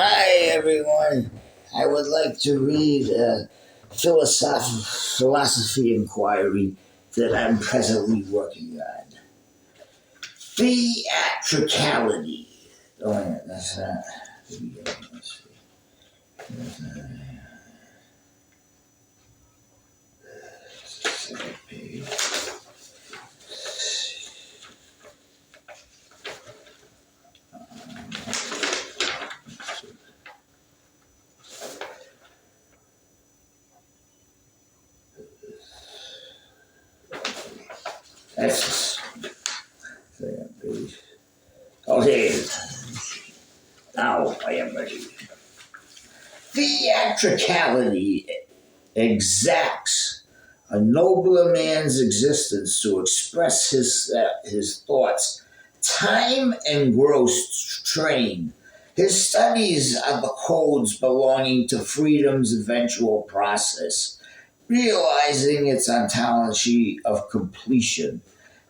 Hi, everyone. I would like to read a philosophy inquiry that I'm presently working on. Theatricality. Oh, yeah, that's not the beginning. Let's see. Second page. That's second page. Okay, now I am ready. Theatricality exacts a nobler man's existence to express his thoughts. Time engrossed train. His studies are the codes belonging to freedom's eventual process, realizing its ontology of completion.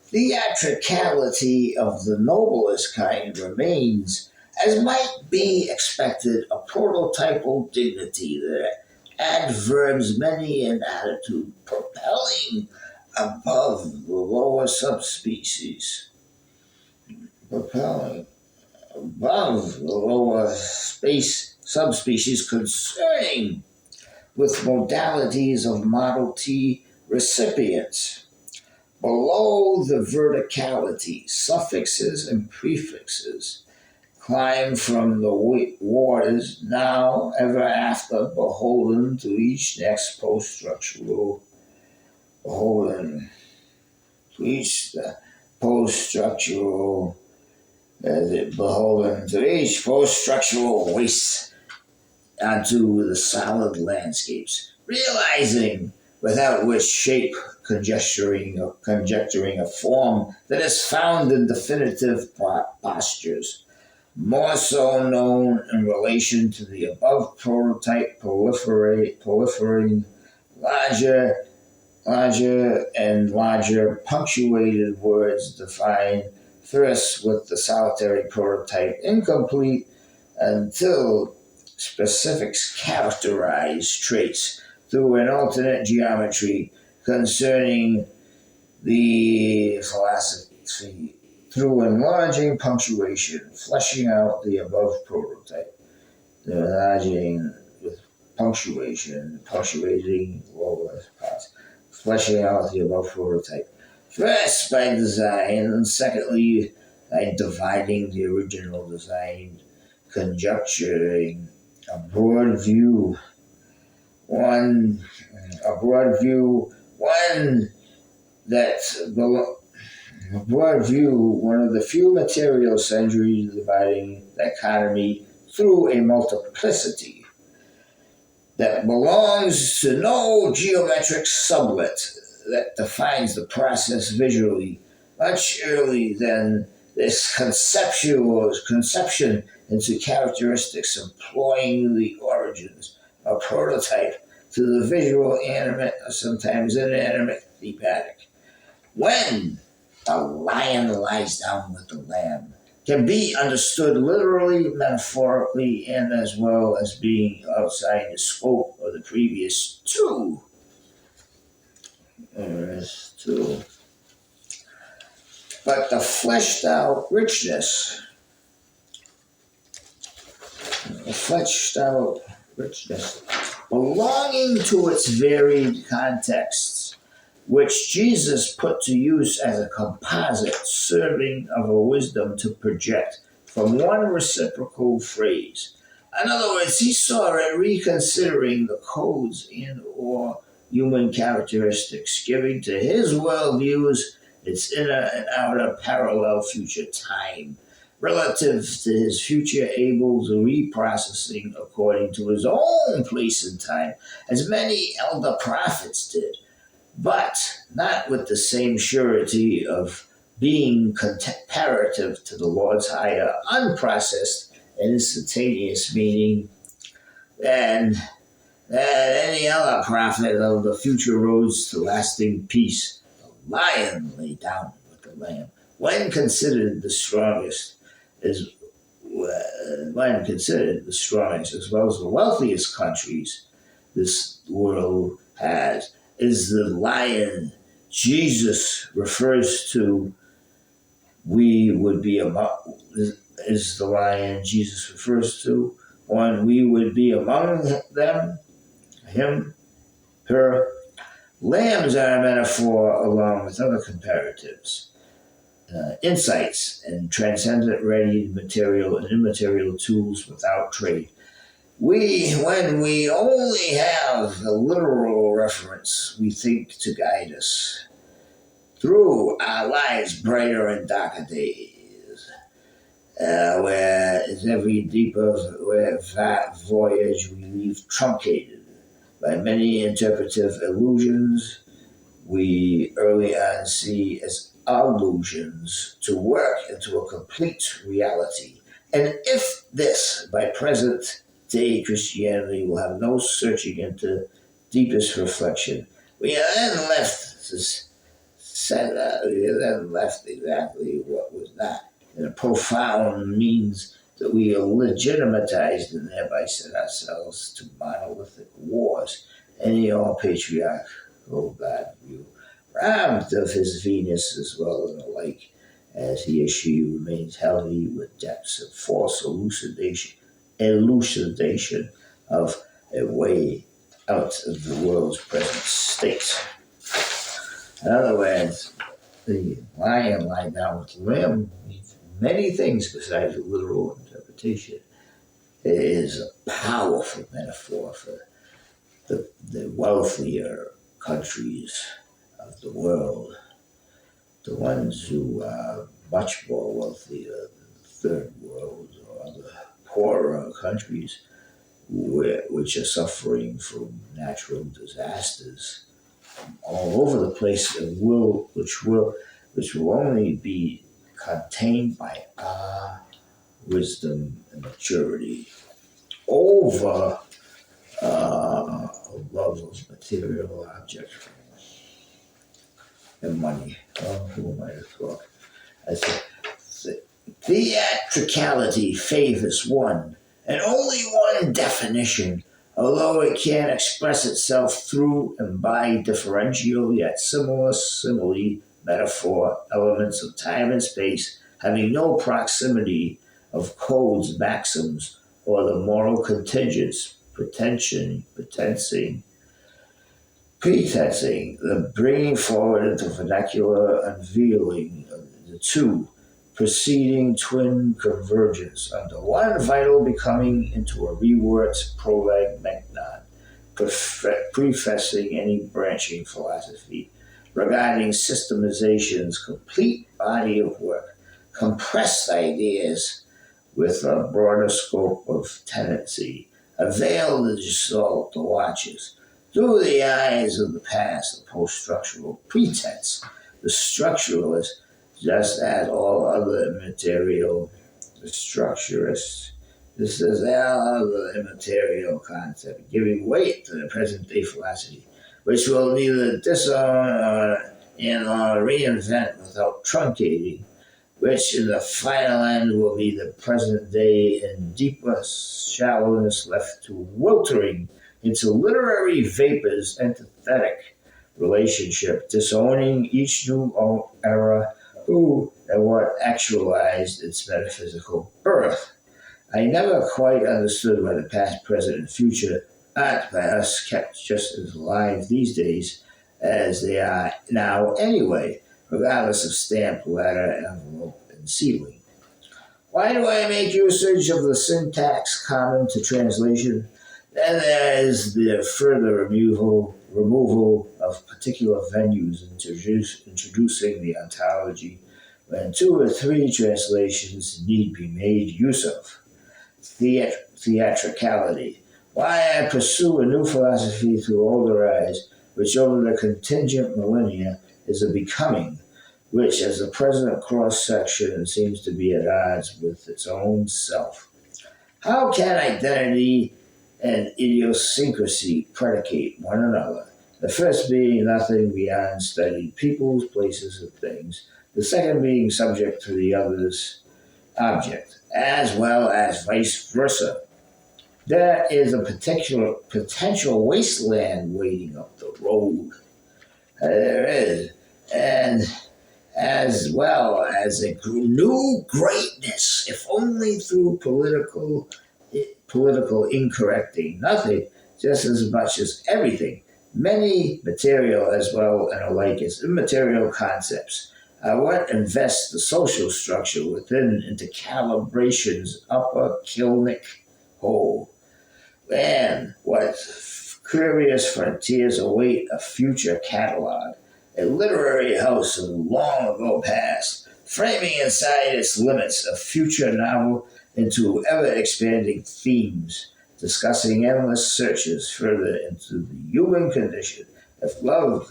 Theatricality of the noblest kind remains, as might be expected, a prototypal dignity that adverbs many an attitude propelling above the lower subspecies, propelling above the lower space subspecies concerning with modalities of Model T recipients. Below the verticality, suffixes and prefixes climb from the waters, now ever after beholden to each next post-structural, beholden to each post-structural, beholden to each post-structural waste onto the solid landscapes, realizing without which shape conjecturing a form that is found in definitive postures, more so known in relation to the above prototype proliferating larger and larger punctuated words defined first with the solitary prototype incomplete until specifics characterize traits through an alternate geometry concerning the philosophy through enlarging punctuation, fleshing out the above prototype, the enlarging with punctuation, punctuating lower parts, fleshing out the above prototype. First, by design, and secondly, by dividing the original design, conjecturing a broad view, one that one of the few material sundries dividing the economy through a multiplicity that belongs to no geometric sublet that defines the process visually much earlier than this conception into characteristics employing the origins of prototype to the visual animate or sometimes inanimate thematic. When the lion lies down with the lamb can be understood literally, metaphorically, and as well as being outside the scope of the previous two. But the fleshed out richness, belonging to its varied contexts, which Jesus put to use as a composite serving of a wisdom to project from one reciprocal phrase. In other words, he saw it reconsidering the codes and or human characteristics, giving to his worldviews its inner and outer parallel future time, relative to his future able to reprocessing according to his own place and time, as many elder prophets did, but not with the same surety of being comparative to the Lord's higher, unprocessed, and instantaneous meaning than any other prophet of the future roads to lasting peace. The lion lay down with the lamb. When considered the strongest, is when considered the strongest as well as the wealthiest countries this world has, is the lion Jesus refers to. We would be among, is the lion Jesus refers to one we would be among them, him, her. Lambs are a metaphor along with other comparatives, insights, and transcendent ready material and immaterial tools without trade. When we only have a literal reference, we think to guide us through our lives' brighter and darker days, where every deeper voyage we leave truncated by many interpretive illusions we early on see as allusions to work into a complete reality. And if this, by present day Christianity, will have no searching into deepest reflection, we are then left exactly what was not, in a profound means that we are legitimatized and thereby set ourselves to monolithic wars. Any all patriarchal God view, robbed of his Venus as well and alike, as he or she remains healthy with depths of false elucidation of a way out of the world's present state. In other words, the lion lying down with the lamb means many things besides a literal interpretation. It is a powerful metaphor for the wealthier countries of the world, the ones who are much more wealthier than the third world or other poorer countries which are suffering from natural disasters all over the place and which will only be contained by our wisdom and maturity over a love of material objects and money. Who am I to talk? I said, theatricality favors one and only one definition, although it can express itself through and by differential yet similar simile, metaphor, elements of time and space, having no proximity of codes, maxims, or the moral contingents, pretensing, the bringing forward into vernacular unveiling of the two preceding twin convergence under one vital becoming into a reworked prolegomena, prefacing any branching philosophy regarding systemization's complete body of work, compressed ideas with a broader scope of tendency, a veil to dissolve the watches. Through the eyes of the past, the post-structural pretense, the structuralist, just as all other immaterial structurists, this is all other immaterial concept, giving weight to the present-day philosophy, which will neither disown nor reinvent without truncating, which in the final end will be the present day in deeper shallowness left to weltering into literary vapors, antithetic relationship, disowning each new era who and what actualized its metaphysical birth. I never quite understood why the past, present, and future aren't by us kept just as alive these days as they are now anyway, regardless of stamp, letter, envelope, and sealing. Why do I make usage of the syntax common to translation? Then there is the further removal of particular venues, introducing the ontology when two or three translations need be made use of. Theatricality. Why I pursue a new philosophy through older eyes, which over the contingent millennia is a becoming, which as the present cross-section seems to be at odds with its own self. How can identity and idiosyncrasy predicate one another? The first being nothing beyond studied peoples, places, and things. The second being subject to the others object, as well as vice versa. There is a particular potential wasteland waiting up the road. There is. And as well as a new greatness, if only through political incorrecting, nothing, just as much as everything. Many material as well and alike as immaterial concepts are what invests the social structure within into calibration's upper Kilnick hole. And what curious frontiers await a future catalog, a literary house of long ago past, framing inside its limits a future novel into ever expanding themes, discussing endless searches further into the human condition of love, uh,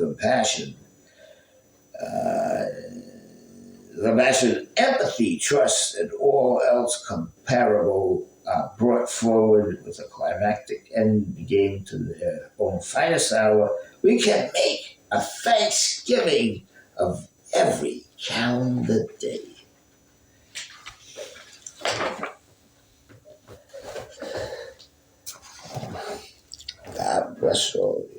compassion, empathy, trust, and all else comparable brought forward with a climactic end game to their own finest hour. We can make a Thanksgiving of every calendar day. God bless all of you.